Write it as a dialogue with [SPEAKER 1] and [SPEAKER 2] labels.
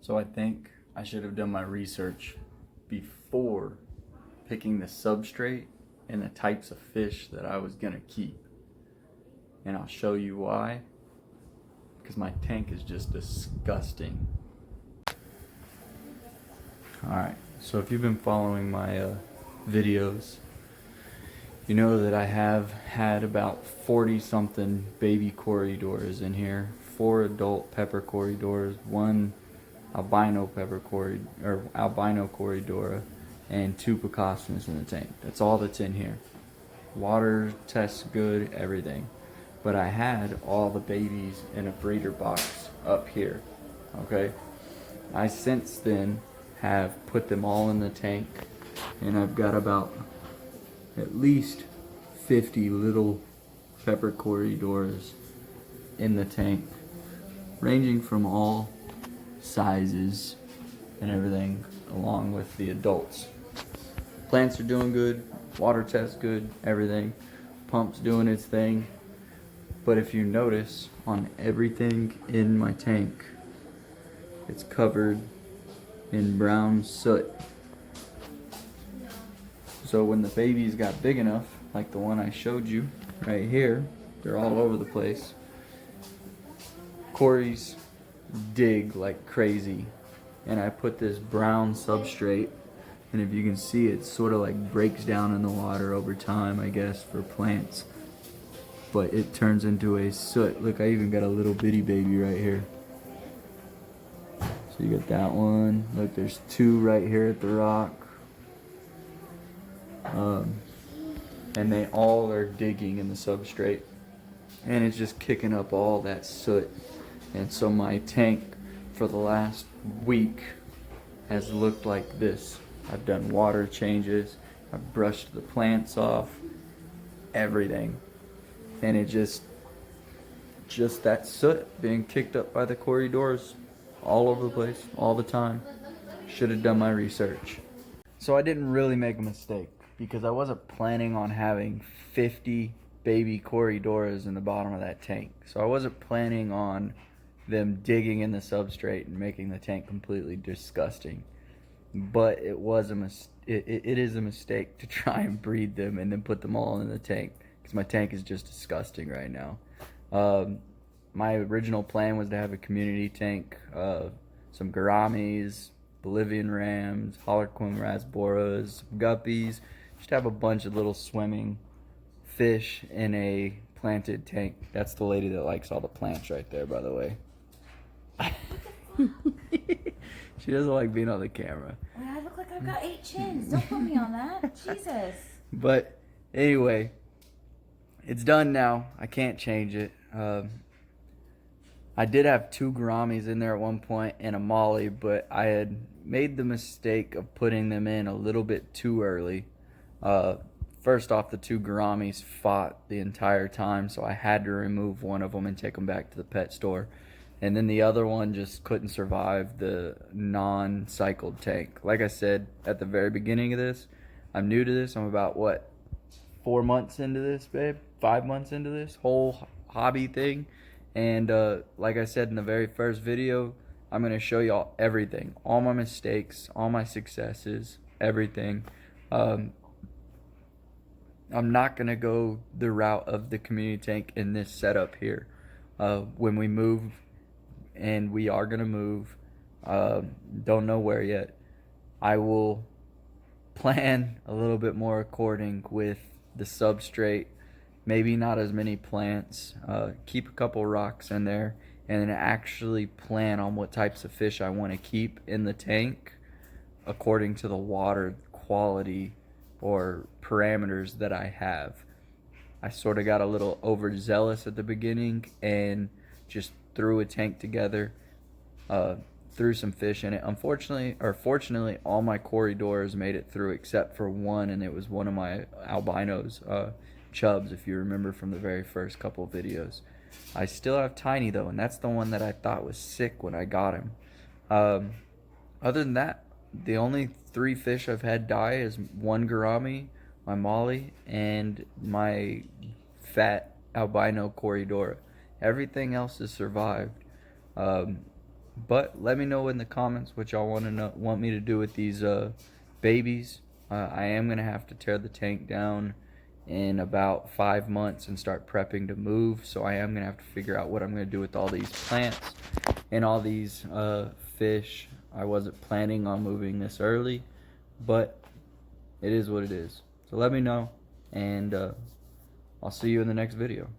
[SPEAKER 1] So I think I should have done my research before picking the substrate and the types of fish that I was gonna keep. And I'll show you why. Because my tank is just disgusting. Alright, so if you've been following my videos, you know that I have had about 40 something baby Corydoras in here. 4 adult Pepper Corydoras, 1 albino Corydoras, and 2 Pecosmas in the tank. That's all that's in here. Water tests good, everything. But I had all the babies in a breeder box up here. Okay? I since then have put them all in the tank, and I've got about at least 50 little Pepper Corydoras in the tank, ranging from all sizes and everything, along with the adults. Plants are doing good, water tests good, everything. Pump's doing its thing. But if you notice, on everything in my tank, it's covered in brown soot. So when the babies got big enough, like the one I showed you right here, they're all over the place. Corys dig like crazy, and I put this brown substrate, and if you can see, it sort of like breaks down in the water over time, I guess, for plants. But it turns into a soot. Look, I even got a little bitty baby right here. So you got that one. Look, there's 2 right here at the rock. And they all are digging in the substrate. And it's just kicking up all that soot. And so my tank for the last week has looked like this. I've done water changes. I've brushed the plants off. Everything. And it just that soot being kicked up by the Corydoras all over the place, all the time. Should have done my research. So I didn't really make a mistake, because I wasn't planning on having 50 baby Corydoras in the bottom of that tank. So I wasn't planning on them digging in the substrate and making the tank completely disgusting. But it is a mistake to try and breed them and then put them all in the tank, because my tank is just disgusting right now. My original plan was to have a community tank, some gouramis, Bolivian rams, Hollerquim rasboras, guppies, just have a bunch of little swimming fish in a planted tank. That's the lady that likes all the plants right there, by the way. She doesn't like being on the camera.
[SPEAKER 2] Well, I look like I've got 8 chins. Don't put me on that. Jesus.
[SPEAKER 1] But anyway, it's done now. I can't change it. I did have 2 gouramis in there at one point and a molly, but I had made the mistake of putting them in a little bit too early. First off, the 2 gouramis fought the entire time, so I had to remove one of them and take them back to the pet store. And then the other one just couldn't survive the non-cycled tank. Like I said at the very beginning of this, I'm new to this. I'm about, 4 months into this, babe? 5 months into this whole hobby thing. And like I said in the very first video, I'm going to show y'all everything. All my mistakes, all my successes, everything. I'm not going to go the route of the community tank in this setup here. When we move, and we are going to move, don't know where yet, I will plan a little bit more according with the substrate. Maybe not as many plants, keep a couple rocks in there, and then actually plan on what types of fish I want to keep in the tank according to the water quality or parameters that I have. I sort of got a little overzealous at the beginning and just threw a tank together, threw some fish in it. Fortunately, all my Corydoras made it through except for one, and it was one of my albinos, chubs, if you remember from the very first couple of videos. I still have Tiny though, and that's the one that I thought was sick when I got him. Other than that, the only 3 fish I've had die is 1 gourami, my molly, and my fat albino Corydora. Everything else has survived. But let me know in the comments what y'all want me to do with these babies. I am gonna have to tear the tank down in about 5 months and start prepping to move. So I am gonna have to figure out what I'm gonna do with all these plants and all these fish. I wasn't planning on moving this early, but it is what it is. So let me know, and I'll see you in the next video.